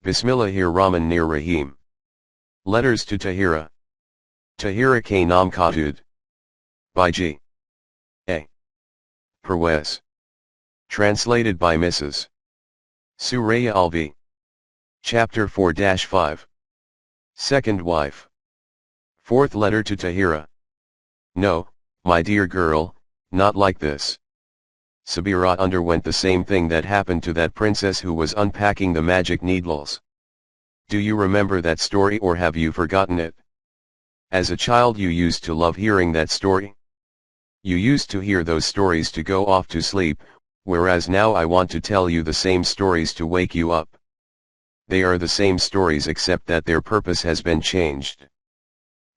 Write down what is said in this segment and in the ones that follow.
Bismillahir-Rahmanir-Rahim. Letters to Tahira. Tahira K. Nam Khatud. By G. A. Parwez. Translated by Mrs. Suraiya Alvi. Chapter 4-5. Second wife. Fourth letter to Tahira. No, my dear girl, not like this. Sabira underwent the same thing that happened to that princess who was unpacking the magic needles. Do you remember that story, or have you forgotten it? As a child you used to love hearing that story. You used to hear those stories to go off to sleep, whereas now I want to tell you the same stories to wake you up. They are the same stories except that their purpose has been changed.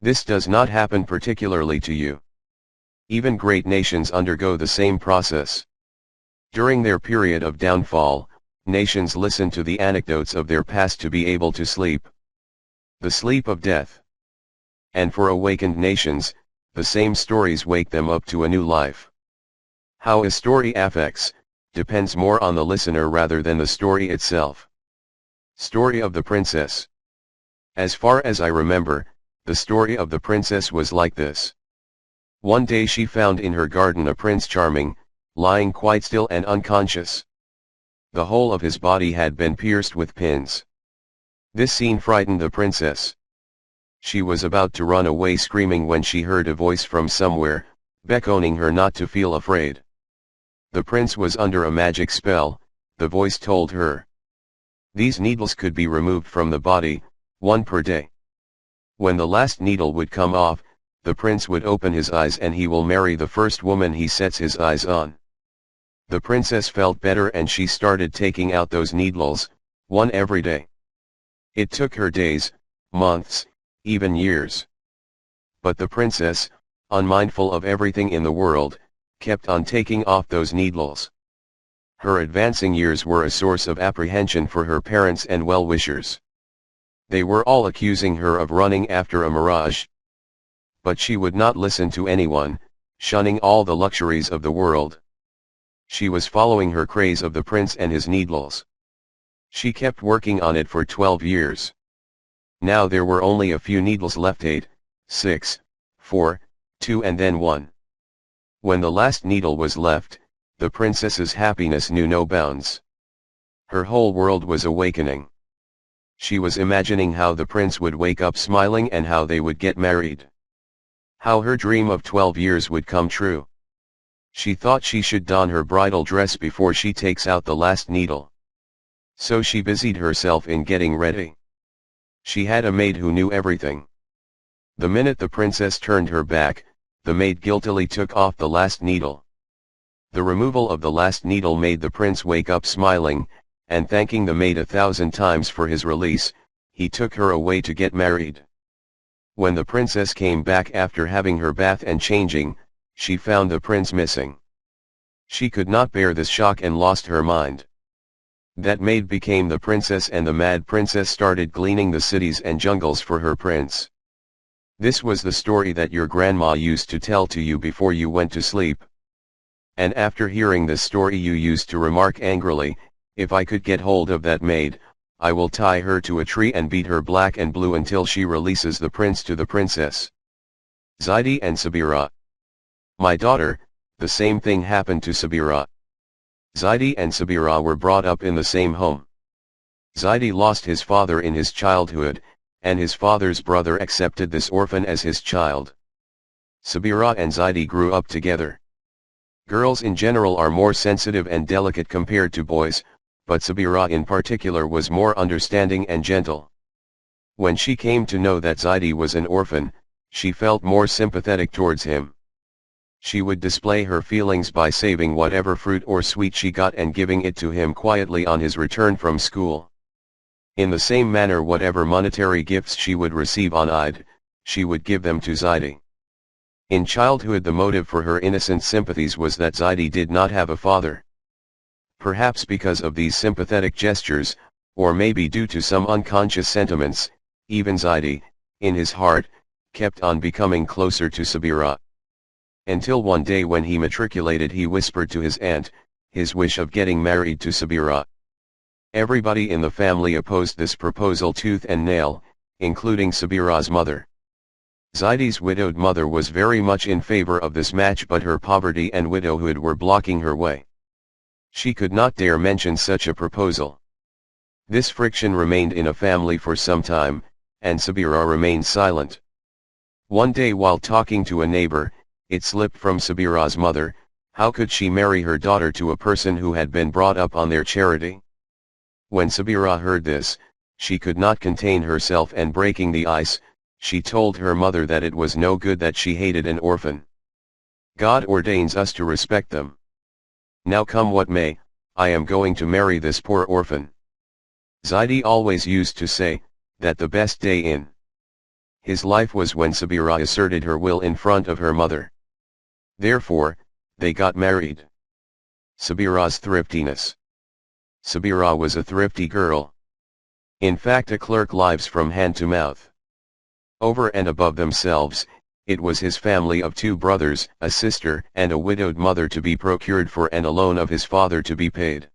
This does not happen particularly to you. Even great nations undergo the same process. During their period of downfall, nations listen to the anecdotes of their past to be able to sleep. The sleep of death. And for awakened nations, the same stories wake them up to a new life. How a story affects, depends more on the listener rather than the story itself. Story of the Princess. As far as I remember, the story of the princess was like this. One day she found in her garden a Prince Charming, lying quite still and unconscious. The whole of his body had been pierced with pins. This scene frightened the princess. She was about to run away screaming when she heard a voice from somewhere, beckoning her not to feel afraid. The prince was under a magic spell, the voice told her. These needles could be removed from the body, one per day. When the last needle would come off, the prince would open his eyes and he will marry the first woman he sets his eyes on. The princess felt better and she started taking out those needles, one every day. It took her days, months, even years. But the princess, unmindful of everything in the world, kept on taking off those needles. Her advancing years were a source of apprehension for her parents and well-wishers. They were all accusing her of running after a mirage. But she would not listen to anyone, shunning all the luxuries of the world. She was following her craze of the prince and his needles. She kept working on it for 12 years. Now there were only a few needles left, 8, 6, 4, 2 and then 1. When the last needle was left, the princess's happiness knew no bounds. Her whole world was awakening. She was imagining how the prince would wake up smiling and how they would get married. How her dream of 12 years would come true. She thought she should don her bridal dress before she takes out the last needle. So she busied herself in getting ready. She had a maid who knew everything. The minute the princess turned her back, the maid guiltily took off the last needle. The removal of the last needle made the prince wake up smiling, and thanking the maid 1,000 times for his release, he took her away to get married. When the princess came back after having her bath and changing, she found the prince missing. She could not bear this shock and lost her mind. That maid became the princess and the mad princess started gleaning the cities and jungles for her prince. This was the story that your grandma used to tell to you before you went to sleep. And after hearing this story you used to remark angrily, if I could get hold of that maid, I will tie her to a tree and beat her black and blue until she releases the prince to the princess. Zaidi and Sabira. My daughter, the same thing happened to Sabira. Zaidi and Sabira were brought up in the same home. Zaidi lost his father in his childhood, and his father's brother accepted this orphan as his child. Sabira and Zaidi grew up together. Girls in general are more sensitive and delicate compared to boys, but Sabira in particular was more understanding and gentle. When she came to know that Zaidi was an orphan, she felt more sympathetic towards him. She would display her feelings by saving whatever fruit or sweet she got and giving it to him quietly on his return from school. In the same manner whatever monetary gifts she would receive on Eid, she would give them to Zaidi. In childhood the motive for her innocent sympathies was that Zaidi did not have a father. Perhaps because of these sympathetic gestures, or maybe due to some unconscious sentiments, even Zaidi, in his heart, kept on becoming closer to Sabira. Until one day when he matriculated he whispered to his aunt, his wish of getting married to Sabira. Everybody in the family opposed this proposal tooth and nail, including Sabira's mother. Zaidi's widowed mother was very much in favor of this match, but her poverty and widowhood were blocking her way. She could not dare mention such a proposal. This friction remained in a family for some time, and Sabira remained silent. One day while talking to a neighbor, it slipped from Sabira's mother, how could she marry her daughter to a person who had been brought up on their charity? When Sabira heard this, she could not contain herself, and breaking the ice, she told her mother that it was no good that she hated an orphan. God ordains us to respect them. Now come what may, I am going to marry this poor orphan. Zaidi always used to say, that the best day in his life was when Sabira asserted her will in front of her mother. Therefore, they got married. Sabira's thriftiness. Sabira was a thrifty girl. In fact, a clerk lives from hand to mouth. Over and above themselves, it was his family of 2 brothers, a sister, and a widowed mother to be procured for, and a loan of his father to be paid.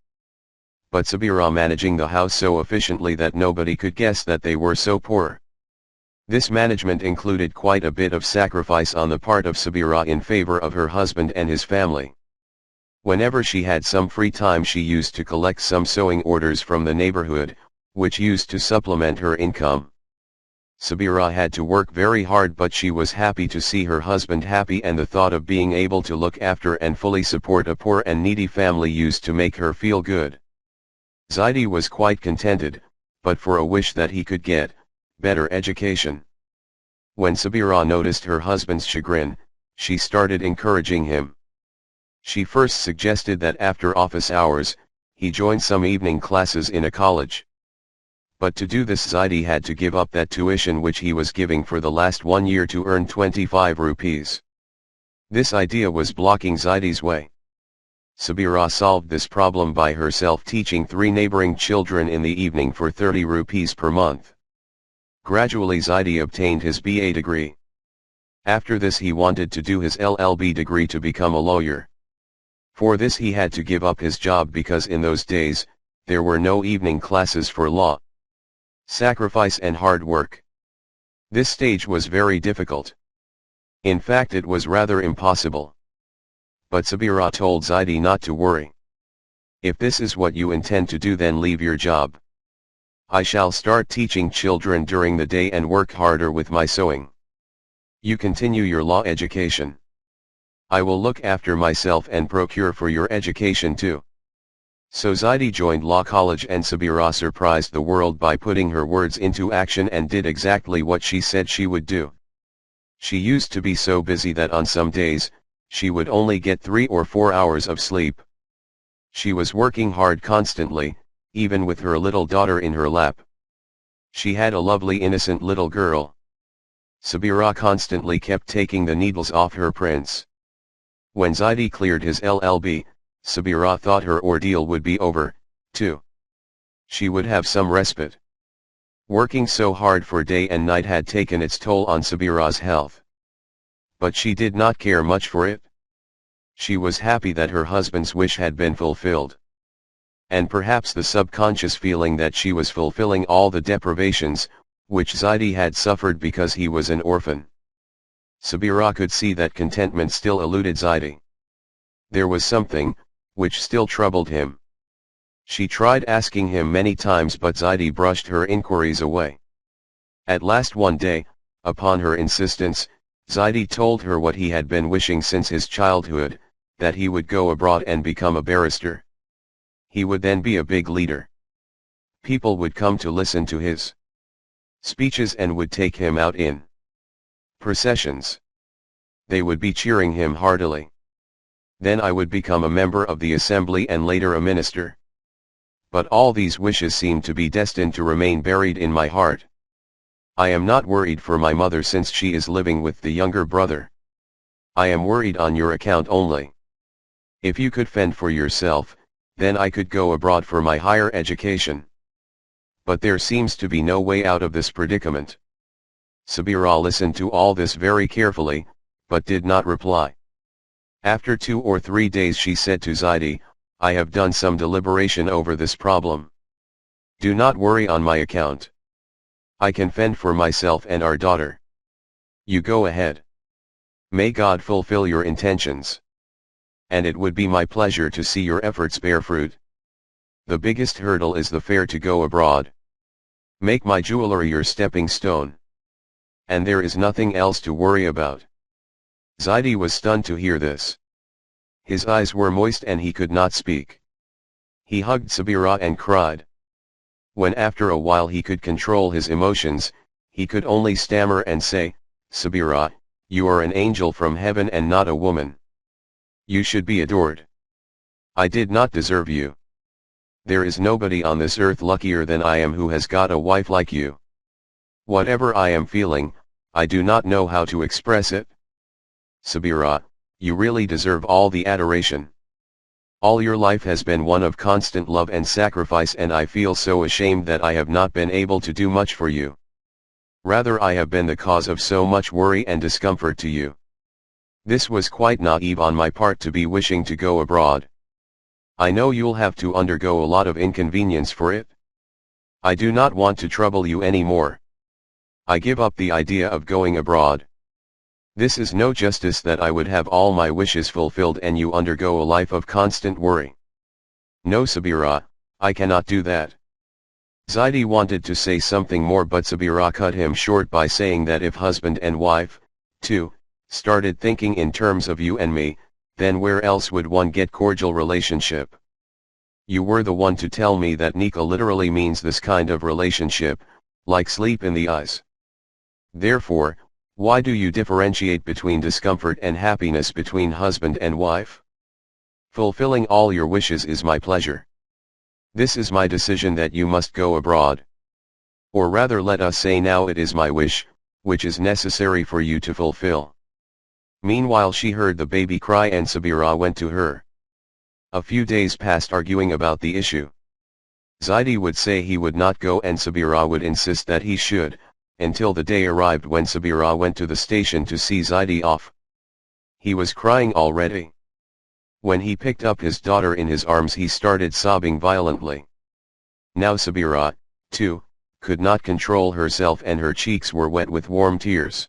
But Sabira managing the house so efficiently that nobody could guess that they were so poor. This management included quite a bit of sacrifice on the part of Sabira in favor of her husband and his family. Whenever she had some free time, she used to collect some sewing orders from the neighborhood, which used to supplement her income. Sabira had to work very hard, but she was happy to see her husband happy, and the thought of being able to look after and fully support a poor and needy family used to make her feel good. Zaidi was quite contented, but for a wish that he could get better education. When Sabira noticed her husband's chagrin, she started encouraging him. She first suggested that after office hours, he join some evening classes in a college. But to do this, Zaidi had to give up that tuition which he was giving for the last 1 year to earn 25 rupees. This idea was blocking Zaidi's way. Sabira solved this problem by herself, teaching 3 neighboring children in the evening for 30 rupees per month. Gradually Zaidi obtained his BA degree. After this he wanted to do his LLB degree to become a lawyer. For this he had to give up his job because in those days, there were no evening classes for law. Sacrifice and hard work. This stage was very difficult. In fact, it was rather impossible. But Sabira told Zaidi not to worry. If this is what you intend to do, then leave your job. I shall start teaching children during the day and work harder with my sewing. You continue your law education. I will look after myself and procure for your education too. So Zaidi joined law college, and Sabira surprised the world by putting her words into action and did exactly what she said she would do. She used to be so busy that on some days, she would only get 3 or 4 hours of sleep. She was working hard constantly, even with her little daughter in her lap. She had a lovely innocent little girl. Sabira constantly kept taking the needles off her prints. When Zaidi cleared his LLB, Sabira thought her ordeal would be over, too. She would have some respite. Working so hard for day and night had taken its toll on Sabira's health. But she did not care much for it. She was happy that her husband's wish had been fulfilled. And perhaps the subconscious feeling that she was fulfilling all the deprivations, which Zaidi had suffered because he was an orphan. Sabira could see that contentment still eluded Zaidi. There was something, which still troubled him. She tried asking him many times, but Zaidi brushed her inquiries away. At last one day, upon her insistence, Zaidi told her what he had been wishing since his childhood, that he would go abroad and become a barrister. He would then be a big leader. People would come to listen to his speeches and would take him out in processions. They would be cheering him heartily. Then I would become a member of the assembly and later a minister. But all these wishes seem to be destined to remain buried in my heart. I am not worried for my mother since she is living with the younger brother. I am worried on your account only. If you could fend for yourself, then I could go abroad for my higher education. But there seems to be no way out of this predicament. Sabira listened to all this very carefully, but did not reply. After 2 or 3 days she said to Zaidi, I have done some deliberation over this problem. Do not worry on my account. I can fend for myself and our daughter. You go ahead. May God fulfill your intentions. And it would be my pleasure to see your efforts bear fruit. The biggest hurdle is the fare to go abroad. Make my jewelry your stepping stone. And there is nothing else to worry about. Zaidi was stunned to hear this. His eyes were moist and he could not speak. He hugged Sabira and cried. When after a while he could control his emotions, he could only stammer and say, Sabira, you are an angel from heaven and not a woman. You should be adored. I did not deserve you. There is nobody on this earth luckier than I am who has got a wife like you. Whatever I am feeling, I do not know how to express it. Sabira, you really deserve all the adoration. All your life has been one of constant love and sacrifice, and I feel so ashamed that I have not been able to do much for you. Rather, I have been the cause of so much worry and discomfort to you. This was quite naive on my part to be wishing to go abroad. I know you'll have to undergo a lot of inconvenience for it. I do not want to trouble you anymore. I give up the idea of going abroad. This is no justice that I would have all my wishes fulfilled and you undergo a life of constant worry. No, Sabira, I cannot do that. Zaidi wanted to say something more, but Sabira cut him short by saying that if husband and wife, too, started thinking in terms of you and me, then where else would one get cordial relationship? You were the one to tell me that Nika literally means this kind of relationship, like sleep in the eyes. Therefore, why do you differentiate between discomfort and happiness between husband and wife? Fulfilling all your wishes is my pleasure. This is my decision that you must go abroad. Or rather, let us say now, it is my wish, which is necessary for you to fulfill. Meanwhile she heard the baby cry and Sabira went to her. A few days passed arguing about the issue. Zaidi would say he would not go and Sabira would insist that he should, until the day arrived when Sabira went to the station to see Zaidi off. He was crying already. When he picked up his daughter in his arms he started sobbing violently. Now Sabira, too, could not control herself and her cheeks were wet with warm tears.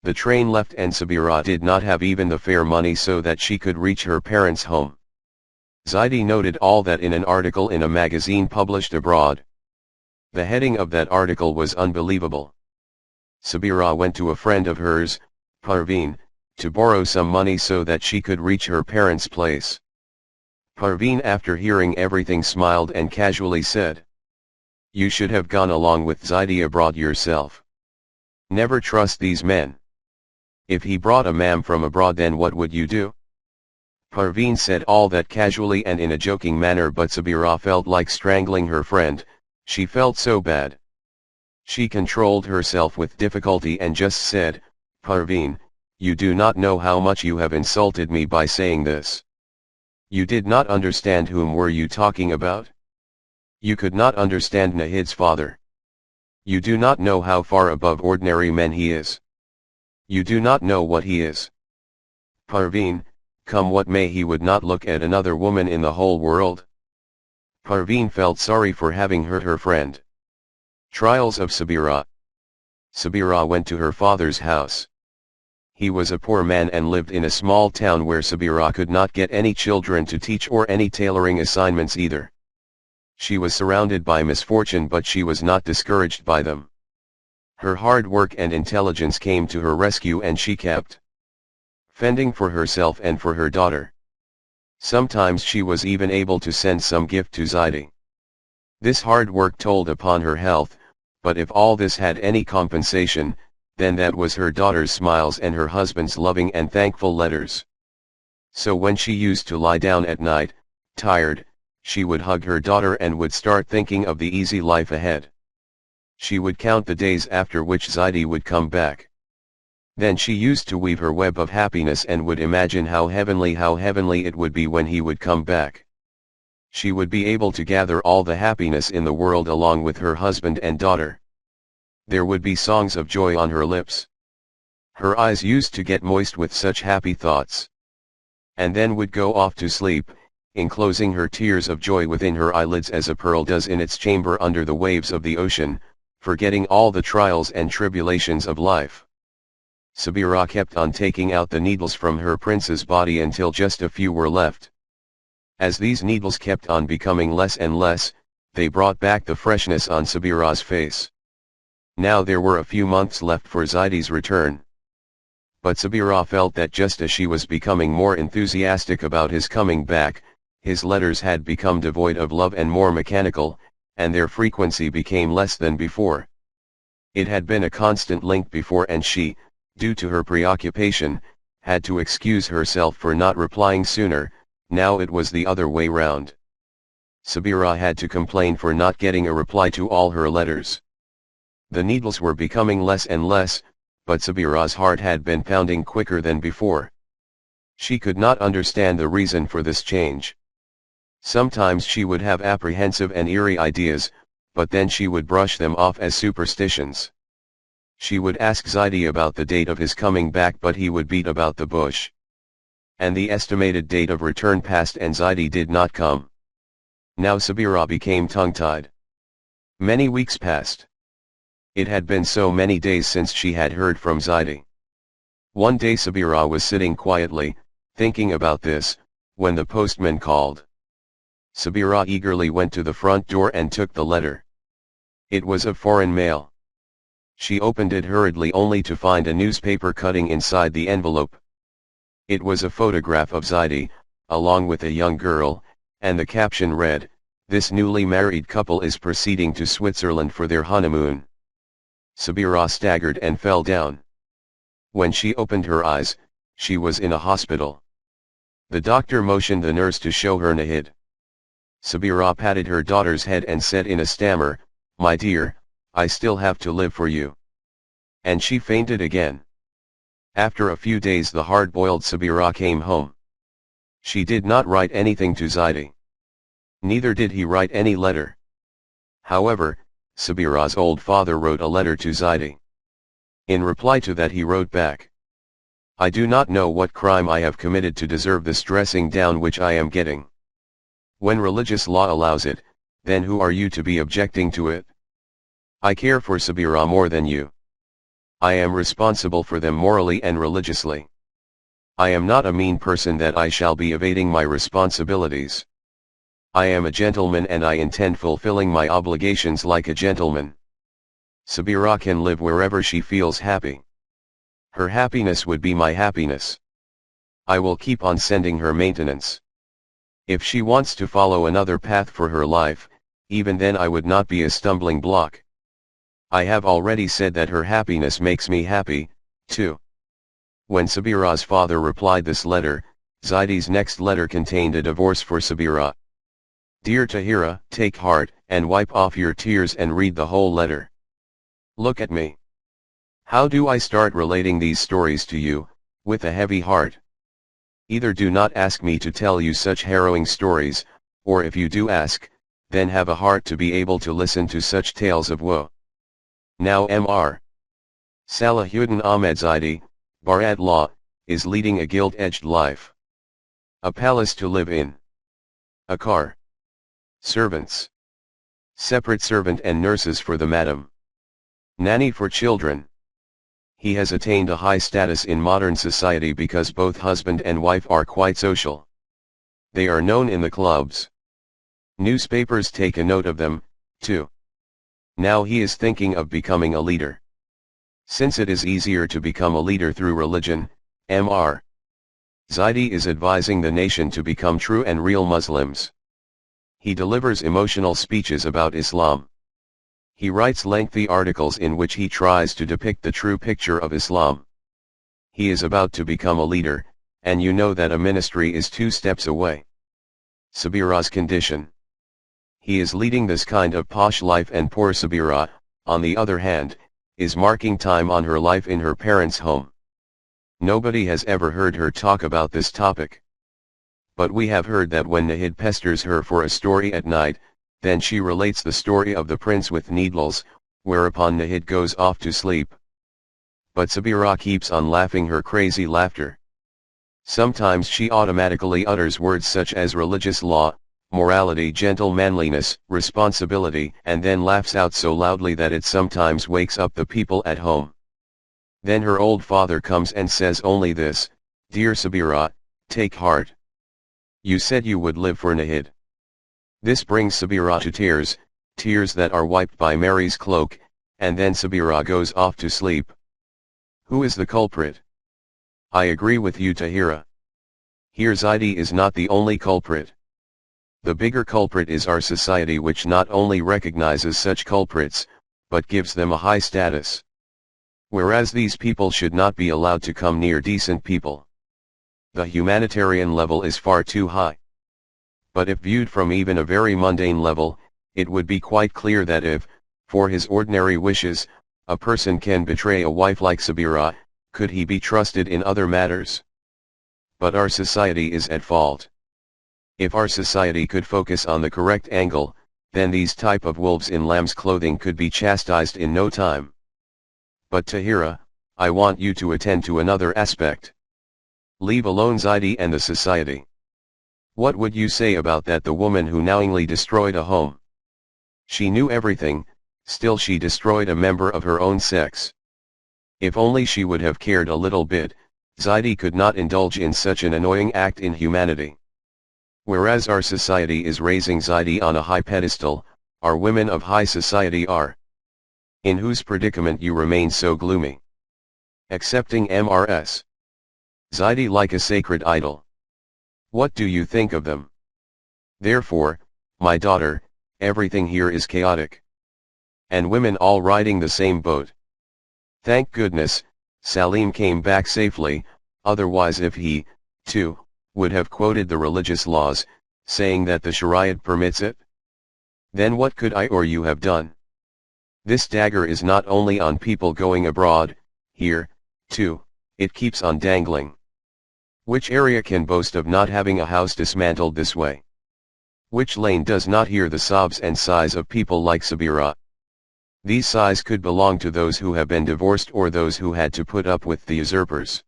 The train left and Sabira did not have even the fare money so that she could reach her parents' home. Zaidi noted all that in an article in a magazine published abroad. The heading of that article was unbelievable. Sabira went to a friend of hers, Parveen, to borrow some money so that she could reach her parents' place. Parveen, after hearing everything, smiled and casually said, "You should have gone along with Zaidi abroad yourself. Never trust these men. If he brought a man from abroad, then what would you do?" Parveen said all that casually and in a joking manner, but Sabira felt like strangling her friend. She felt so bad. She controlled herself with difficulty and just said, "Parveen, you do not know how much you have insulted me by saying this. You did not understand. Whom were you talking about? You could not understand Nahid's father. You do not know how far above ordinary men he is. You do not know what he is. Parveen, come what may, he would not look at another woman in the whole world." Parveen felt sorry for having hurt her friend. Trials of Sabira. Sabira went to her father's house. He was a poor man and lived in a small town where Sabira could not get any children to teach or any tailoring assignments either. She was surrounded by misfortune, but she was not discouraged by them. Her hard work and intelligence came to her rescue and she kept fending for herself and for her daughter. Sometimes she was even able to send some gift to Zaidi. This hard work told upon her health, but if all this had any compensation, then that was her daughter's smiles and her husband's loving and thankful letters. So when she used to lie down at night, tired, she would hug her daughter and would start thinking of the easy life ahead. She would count the days after which Zaidi would come back. Then she used to weave her web of happiness and would imagine how heavenly it would be when he would come back. She would be able to gather all the happiness in the world along with her husband and daughter. There would be songs of joy on her lips. Her eyes used to get moist with such happy thoughts. And then would go off to sleep, enclosing her tears of joy within her eyelids as a pearl does in its chamber under the waves of the ocean, forgetting all the trials and tribulations of life. Sabira kept on taking out the needles from her prince's body until just a few were left. As these needles kept on becoming less and less, they brought back the freshness on Sabira's face. Now there were a few months left for Zaidi's return. But Sabira felt that just as she was becoming more enthusiastic about his coming back, his letters had become devoid of love and more mechanical, and their frequency became less than before. It had been a constant link before and she, due to her preoccupation, had to excuse herself for not replying sooner. Now it was the other way round. Sabira had to complain for not getting a reply to all her letters. The needles were becoming less and less, but Sabira's heart had been pounding quicker than before. She could not understand the reason for this change. Sometimes she would have apprehensive and eerie ideas, but then she would brush them off as superstitions. She would ask Zaidi about the date of his coming back, but he would beat about the bush. And the estimated date of return passed and Zaidi did not come. Now Sabira became tongue-tied. Many weeks passed. It had been so many days since she had heard from Zaidi. One day Sabira was sitting quietly, thinking about this, when the postman called. Sabira eagerly went to the front door and took the letter. It was of foreign mail. She opened it hurriedly only to find a newspaper cutting inside the envelope. It was a photograph of Zaidi, along with a young girl, and the caption read, "This newly married couple is proceeding to Switzerland for their honeymoon." Sabira staggered and fell down. When she opened her eyes, she was in a hospital. The doctor motioned the nurse to show her Nahid. Sabira patted her daughter's head and said in a stammer, "My dear, I still have to live for you." And she fainted again. After a few days the hard-boiled Sabira came home. She did not write anything to Zaidi. Neither did he write any letter. However, Sabira's old father wrote a letter to Zaidi. In reply to that he wrote back, "I do not know what crime I have committed to deserve this dressing down which I am getting. When religious law allows it, then who are you to be objecting to it? I care for Sabira more than you. I am responsible for them morally and religiously. I am not a mean person that I shall be evading my responsibilities. I am a gentleman and I intend fulfilling my obligations like a gentleman. Sabira can live wherever she feels happy. Her happiness would be my happiness. I will keep on sending her maintenance. If she wants to follow another path for her life, even then I would not be a stumbling block. I have already said that her happiness makes me happy, too." When Sabira's father replied this letter, Zaidi's next letter contained a divorce for Sabira. "Dear Tahira, take heart, and wipe off your tears and read the whole letter. Look at me. How do I start relating these stories to you, with a heavy heart? Either do not ask me to tell you such harrowing stories, or if you do ask, then have a heart to be able to listen to such tales of woe. Now Mr. Salahuddin Ahmed Zaidi, Barat Law, is leading a gilt-edged life. A palace to live in. A car. Servants. Separate servant and nurses for the madam. Nanny for children. He has attained a high status in modern society because both husband and wife are quite social. They are known in the clubs. Newspapers take a note of them, too. Now he is thinking of becoming a leader. Since it is easier to become a leader through religion, Mr. Zaidi is advising the nation to become true and real Muslims. He delivers emotional speeches about Islam. He writes lengthy articles in which he tries to depict the true picture of Islam. He is about to become a leader, and you know that a ministry is 2 steps away. Sabira's condition. He is leading this kind of posh life, and poor Sabira, on the other hand, is marking time on her life in her parents' home. Nobody has ever heard her talk about this topic. But we have heard that when Nahid pesters her for a story at night, then she relates the story of the prince with needles, whereupon Nahid goes off to sleep. But Sabira keeps on laughing her crazy laughter. Sometimes she automatically utters words such as religious law, morality, gentle manliness, responsibility, and then laughs out so loudly that it sometimes wakes up the people at home. Then her old father comes and says only this, "Dear Sabira, take heart. You said you would live for Nahid." This brings Sabira to tears, tears that are wiped by Mary's cloak, and then Sabira goes off to sleep. Who is the culprit? I agree with you, Tahira. Here Zaidi is not the only culprit. The bigger culprit is our society, which not only recognizes such culprits, but gives them a high status. Whereas these people should not be allowed to come near decent people. The humanitarian level is far too high. But if viewed from even a very mundane level, it would be quite clear that if, for his ordinary wishes, a person can betray a wife like Sabira, could he be trusted in other matters? But our society is at fault. If our society could focus on the correct angle, then these type of wolves in lamb's clothing could be chastised in no time. But Tahira, I want you to attend to another aspect. Leave alone Zaidi and the society. What would you say about that, the woman who knowingly destroyed a home? She knew everything, still she destroyed a member of her own sex. If only she would have cared a little bit, Zaidi could not indulge in such an annoying act in humanity. Whereas our society is raising Zaidi on a high pedestal, our women of high society are. In whose predicament you remain so gloomy? Accepting Mrs. Zaidi like a sacred idol. What do you think of them? Therefore, my daughter, everything here is chaotic. And women all riding the same boat. Thank goodness, Salim came back safely, otherwise if he, too, would have quoted the religious laws, saying that the Shariat permits it, then what could I or you have done? This dagger is not only on people going abroad, here, too, it keeps on dangling. Which area can boast of not having a house dismantled this way? Which lane does not hear the sobs and sighs of people like Sabira? These sighs could belong to those who have been divorced or those who had to put up with the usurpers.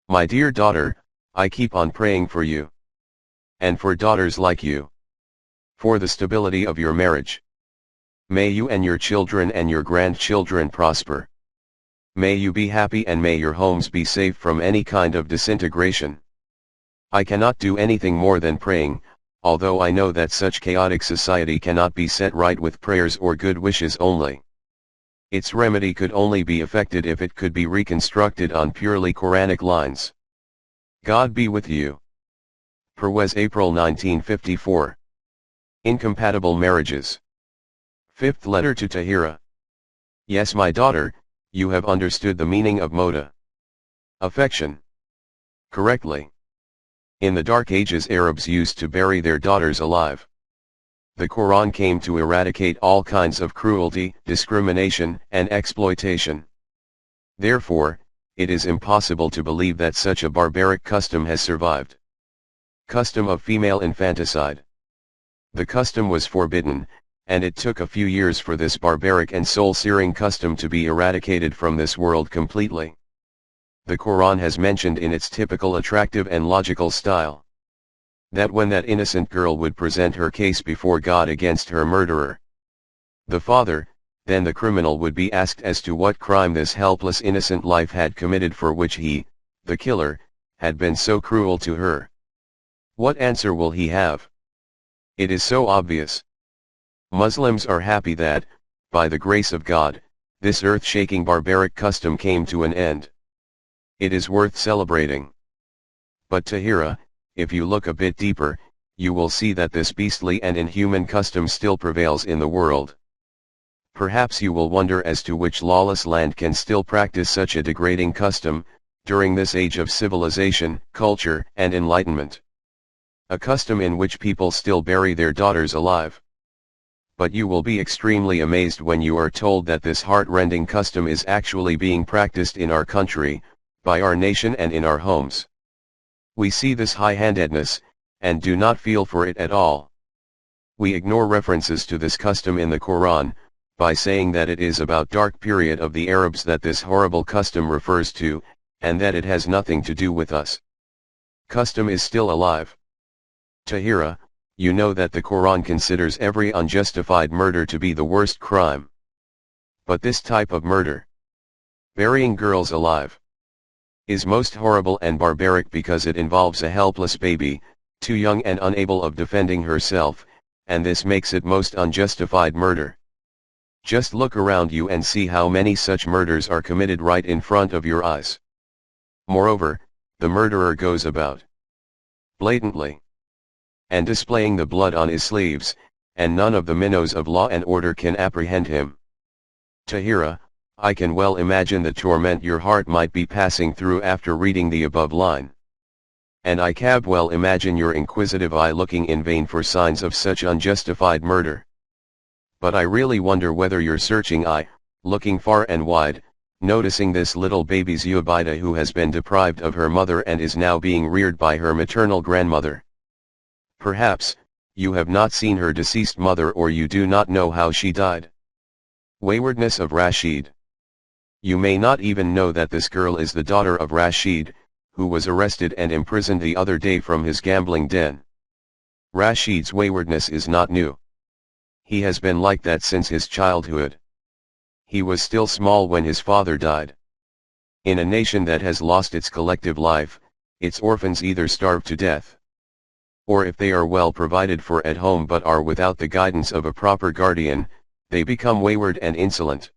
My dear daughter, I keep on praying for you. And for daughters like you. For the stability of your marriage. May you and your children and your grandchildren prosper. May you be happy and may your homes be safe from any kind of disintegration. I cannot do anything more than praying, although I know that such chaotic society cannot be set right with prayers or good wishes only. Its remedy could only be effected if it could be reconstructed on purely Quranic lines. God be with you. Parwez, April 1954. Incompatible marriages. Fifth letter to Tahira. Yes, my daughter, you have understood the meaning of moda. Affection. Correctly. In the Dark Ages, Arabs used to bury their daughters alive. The Quran came to eradicate all kinds of cruelty, discrimination, and exploitation. Therefore, it is impossible to believe that such a barbaric custom has survived. Custom of female infanticide. The custom was forbidden, and it took a few years for this barbaric and soul-searing custom to be eradicated from this world completely. The Quran has mentioned in its typical attractive and logical style that when that innocent girl would present her case before God against her murderer, the father, then the criminal would be asked as to what crime this helpless innocent life had committed for which he, the killer, had been so cruel to her. What answer will he have? It is so obvious. Muslims are happy that, by the grace of God, this earth-shaking barbaric custom came to an end. It is worth celebrating. But Tahira, if you look a bit deeper, you will see that this beastly and inhuman custom still prevails in the world. Perhaps you will wonder as to which lawless land can still practice such a degrading custom, during this age of civilization, culture, and enlightenment. A custom in which people still bury their daughters alive. But you will be extremely amazed when you are told that this heart-rending custom is actually being practiced in our country, by our nation and in our homes. We see this high-handedness, and do not feel for it at all. We ignore references to this custom in the Quran, by saying that it is about dark period of the Arabs that this horrible custom refers to, and that it has nothing to do with us. Custom is still alive. Tahira, you know that the Quran considers every unjustified murder to be the worst crime. But this type of murder, burying girls alive, is most horrible and barbaric because it involves a helpless baby, too young and unable of defending herself, and this makes it most unjustified murder. Just look around you and see how many such murders are committed right in front of your eyes. Moreover, the murderer goes about blatantly and displaying the blood on his sleeves, and none of the minnows of law and order can apprehend him. Tahira, I can well imagine the torment your heart might be passing through after reading the above line. And I can well imagine your inquisitive eye looking in vain for signs of such unjustified murder. But I really wonder whether your searching eye, looking far and wide, noticing this little baby Zubaydah who has been deprived of her mother and is now being reared by her maternal grandmother. Perhaps, you have not seen her deceased mother, or you do not know how she died. Waywardness of Rashid. You may not even know that this girl is the daughter of Rashid, who was arrested and imprisoned the other day from his gambling den. Rashid's waywardness is not new. He has been like that since his childhood. He was still small when his father died. In a nation that has lost its collective life, its orphans either starve to death, or if they are well provided for at home but are without the guidance of a proper guardian, they become wayward and insolent.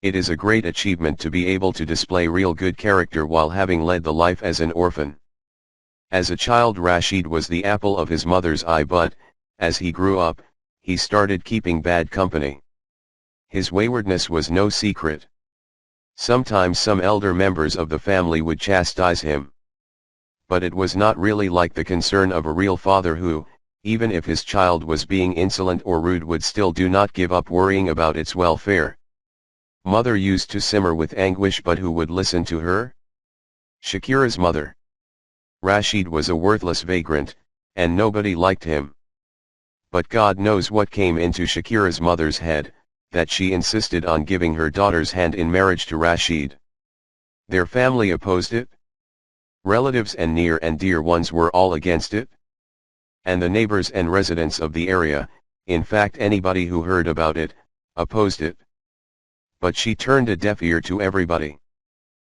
It is a great achievement to be able to display real good character while having led the life as an orphan. As a child, Rashid was the apple of his mother's eye, but, as he grew up, he started keeping bad company. His waywardness was no secret. Sometimes some elder members of the family would chastise him. But it was not really like the concern of a real father who, even if his child was being insolent or rude, would still do not give up worrying about its welfare. Mother used to simmer with anguish, but who would listen to her? Shakira's mother. Rashid was a worthless vagrant, and nobody liked him. But God knows what came into Shakira's mother's head, that she insisted on giving her daughter's hand in marriage to Rashid. Their family opposed it. Relatives and near and dear ones were all against it. And the neighbors and residents of the area, in fact anybody who heard about it, opposed it. But she turned a deaf ear to everybody.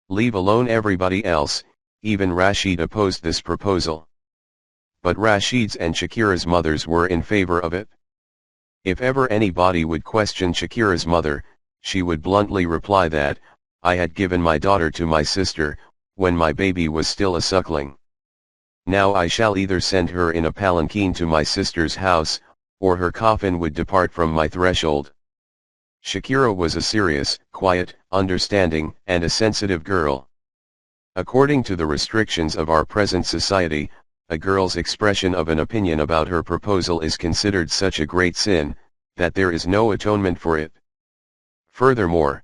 Leave alone everybody else, even Rashid opposed this proposal. But Rashid's and Shakira's mothers were in favor of it. If ever anybody would question Shakira's mother, she would bluntly reply that, I had given my daughter to my sister, when my baby was still a suckling. Now I shall either send her in a palanquin to my sister's house, or her coffin would depart from my threshold. Shakira was a serious, quiet, understanding, and a sensitive girl. According to the restrictions of our present society, a girl's expression of an opinion about her proposal is considered such a great sin, that there is no atonement for it. Furthermore,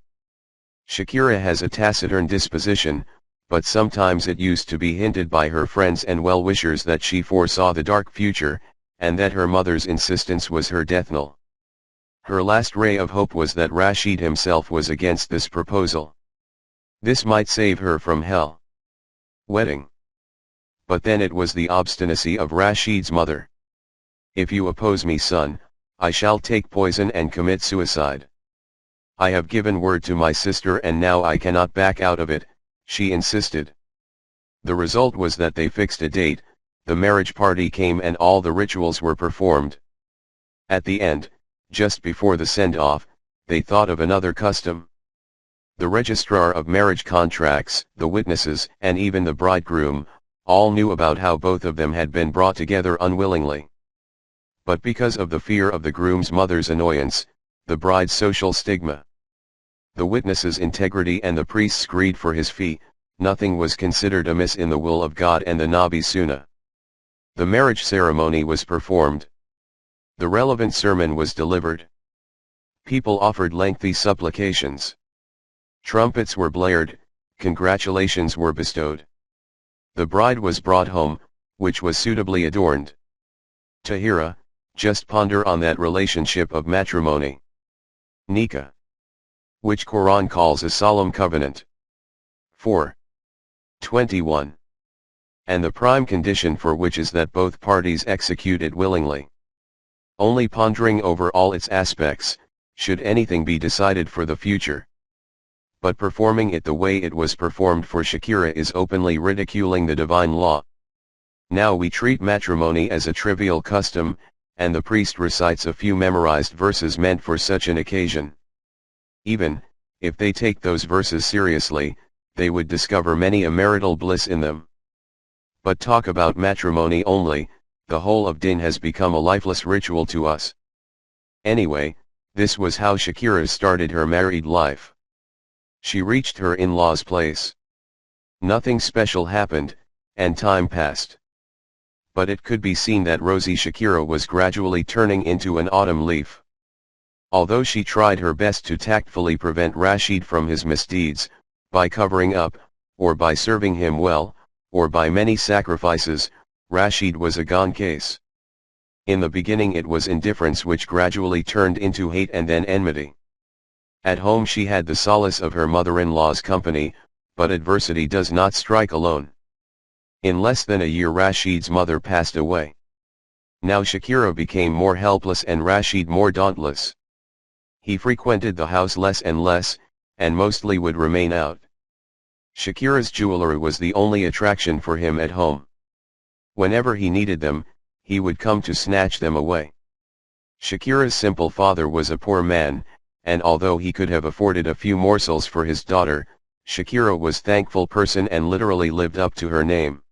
Shakira has a taciturn disposition, but sometimes it used to be hinted by her friends and well-wishers that she foresaw the dark future, and that her mother's insistence was her death knell. Her last ray of hope was that Rashid himself was against this proposal. This might save her from hell. Wedding. But then it was the obstinacy of Rashid's mother. If you oppose me, son, I shall take poison and commit suicide. I have given word to my sister and now I cannot back out of it, she insisted. The result was that they fixed a date, the marriage party came and all the rituals were performed. At the end, just before the send-off, they thought of another custom. The registrar of marriage contracts, the witnesses, and even the bridegroom, all knew about how both of them had been brought together unwillingly. But because of the fear of the groom's mother's annoyance, the bride's social stigma, the witness's integrity and the priest's greed for his fee, nothing was considered amiss in the will of God and the Nabi's sunnah. The marriage ceremony was performed. The relevant sermon was delivered. People offered lengthy supplications. Trumpets were blared, congratulations were bestowed. The bride was brought home, which was suitably adorned. Tahira, just ponder on that relationship of matrimony. Nikah, which Quran calls a solemn covenant. 4:21. and the prime condition for which is that both parties execute it willingly. Only pondering over all its aspects, should anything be decided for the future. But performing it the way it was performed for Shakira is openly ridiculing the divine law. Now we treat matrimony as a trivial custom, and the priest recites a few memorized verses meant for such an occasion. Even, if they take those verses seriously, they would discover many a marital bliss in them. But talk about matrimony only, the whole of din has become a lifeless ritual to us. Anyway, this was how Shakira started her married life. She reached her in-laws' place. Nothing special happened, and time passed. But it could be seen that rosy Shakira was gradually turning into an autumn leaf. Although she tried her best to tactfully prevent Rashid from his misdeeds, by covering up, or by serving him well, or by many sacrifices, Rashid was a gone case. In the beginning it was indifference which gradually turned into hate and then enmity. At home she had the solace of her mother-in-law's company, but adversity does not strike alone. In less than a year Rashid's mother passed away. Now Shakira became more helpless and Rashid more dauntless. He frequented the house less and less, and mostly would remain out. Shakira's jewelry was the only attraction for him at home. Whenever he needed them, he would come to snatch them away. Shakira's simple father was a poor man, and although he could have afforded a few morsels for his daughter, Shakira was a thankful person and literally lived up to her name.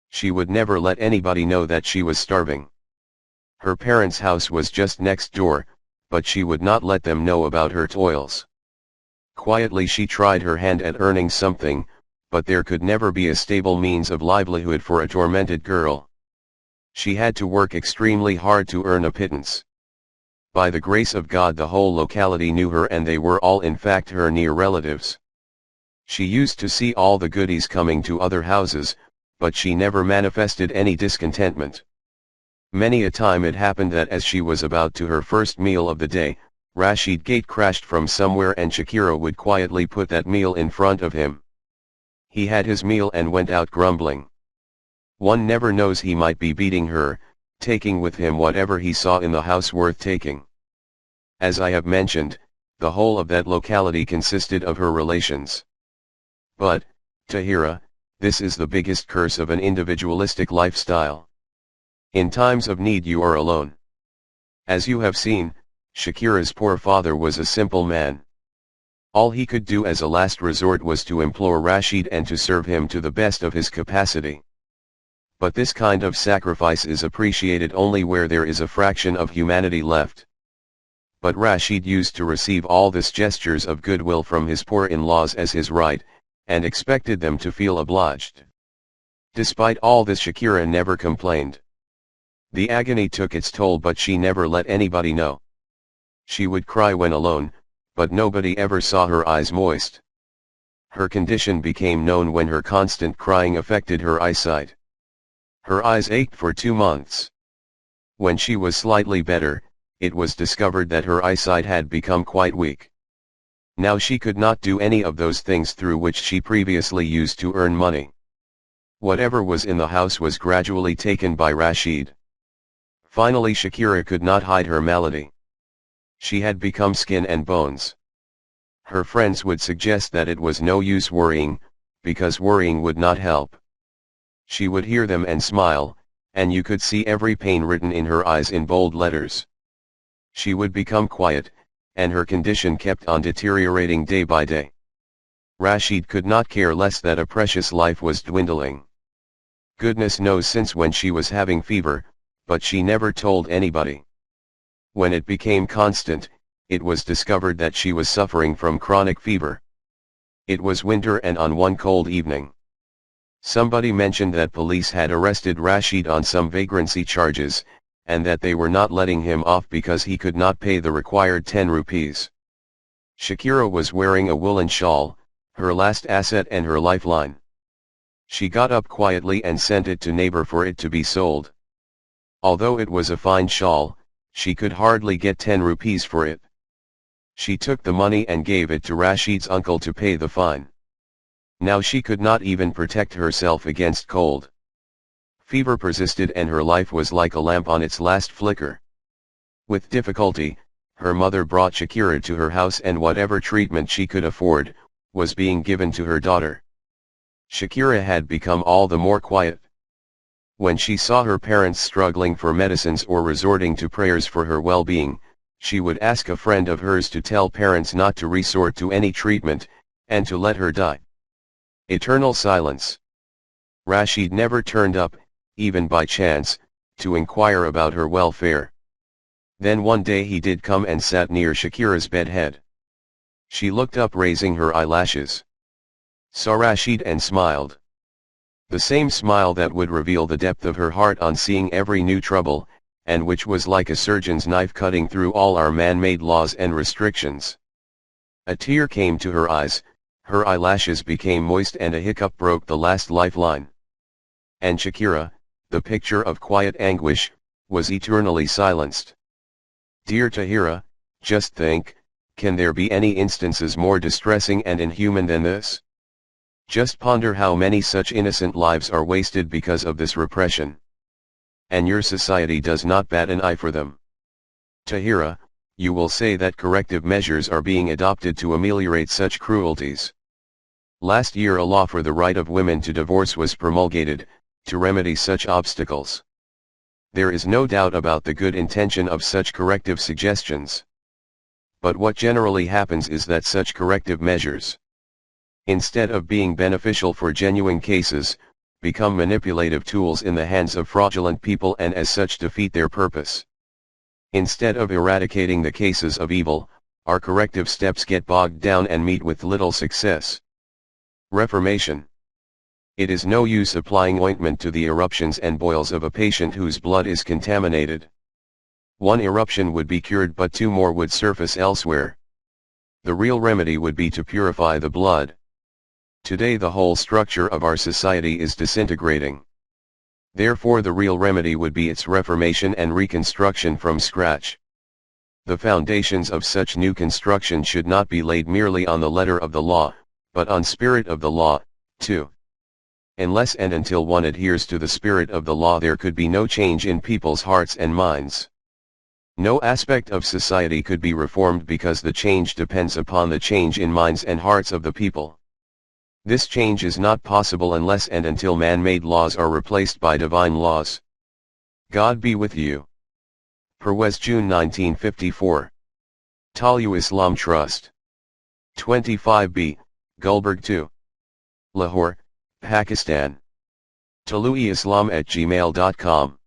She would never let anybody know that she was starving. Her parents' house was just next door, but she would not let them know about her toils. Quietly she tried her hand at earning something, but there could never be a stable means of livelihood for a tormented girl. She had to work extremely hard to earn a pittance. By the grace of God the whole locality knew her and they were all in fact her near relatives. She used to see all the goodies coming to other houses, but she never manifested any discontentment. Many a time it happened that as she was about to her first meal of the day, Rashid gate crashed from somewhere and Shakira would quietly put that meal in front of him. He had his meal and went out grumbling. One never knows, he might be beating her, taking with him whatever he saw in the house worth taking. As I have mentioned, the whole of that locality consisted of her relations. But, Tahira, this is the biggest curse of an individualistic lifestyle. In times of need you are alone. As you have seen, Shakira's poor father was a simple man. All he could do as a last resort was to implore Rashid and to serve him to the best of his capacity. But this kind of sacrifice is appreciated only where there is a fraction of humanity left. But Rashid used to receive all these gestures of goodwill from his poor in-laws as his right, and expected them to feel obliged. Despite all this Shakira never complained. The agony took its toll but she never let anybody know. She would cry when alone, but nobody ever saw her eyes moist. Her condition became known when her constant crying affected her eyesight. Her eyes ached for 2 months. When she was slightly better, it was discovered that her eyesight had become quite weak. Now she could not do any of those things through which she previously used to earn money. Whatever was in the house was gradually taken by Rashid. Finally Shakira could not hide her malady. She had become skin and bones. Her friends would suggest that it was no use worrying, because worrying would not help. She would hear them and smile, and you could see every pain written in her eyes in bold letters. She would become quiet, and her condition kept on deteriorating day by day. Rashid could not care less that a precious life was dwindling. Goodness knows since when she was having fever, but she never told anybody. When it became constant, it was discovered that she was suffering from chronic fever. It was winter and on one cold evening, somebody mentioned that police had arrested Rashid on some vagrancy charges, and that they were not letting him off because he could not pay the required 10 rupees. Shakira was wearing a woolen shawl, her last asset and her lifeline. She got up quietly and sent it to neighbor for it to be sold. Although it was a fine shawl, she could hardly get 10 rupees for it. She took the money and gave it to Rashid's uncle to pay the fine. Now she could not even protect herself against cold. Fever persisted and her life was like a lamp on its last flicker. With difficulty, her mother brought Shakira to her house and whatever treatment she could afford, was being given to her daughter. Shakira had become all the more quiet. When she saw her parents struggling for medicines or resorting to prayers for her well-being, she would ask a friend of hers to tell parents not to resort to any treatment, and to let her die. Eternal silence. Rashid never turned up, even by chance, to inquire about her welfare. Then one day he did come and sat near Shakira's bedhead. She looked up raising her eyelashes. Saw Rashid and smiled. The same smile that would reveal the depth of her heart on seeing every new trouble, and which was like a surgeon's knife cutting through all our man-made laws and restrictions. A tear came to her eyes, her eyelashes became moist and a hiccup broke the last lifeline. And Shakira, the picture of quiet anguish, was eternally silenced. Dear Tahira, just think, can there be any instances more distressing and inhuman than this? Just ponder how many such innocent lives are wasted because of this repression. And your society does not bat an eye for them. Tahira, you will say that corrective measures are being adopted to ameliorate such cruelties. Last year a law for the right of women to divorce was promulgated, to remedy such obstacles. There is no doubt about the good intention of such corrective suggestions. But what generally happens is that such corrective measures, instead of being beneficial for genuine cases, become manipulative tools in the hands of fraudulent people and as such defeat their purpose. Instead of eradicating the cases of evil, our corrective steps get bogged down and meet with little success. Reformation. It is no use applying ointment to the eruptions and boils of a patient whose blood is contaminated. One eruption would be cured but two more would surface elsewhere. The real remedy would be to purify the blood. Today the whole structure of our society is disintegrating. Therefore the real remedy would be its reformation and reconstruction from scratch. The foundations of such new construction should not be laid merely on the letter of the law, but on spirit of the law, too. Unless and until one adheres to the spirit of the law there could be no change in people's hearts and minds. No aspect of society could be reformed because the change depends upon the change in minds and hearts of the people. This change is not possible unless and until man-made laws are replaced by divine laws. God be with you. Parwez, June 1954. Talyu Islam Trust. 25B, Gulberg 2. Lahore, Pakistan. taluiislam@gmail.com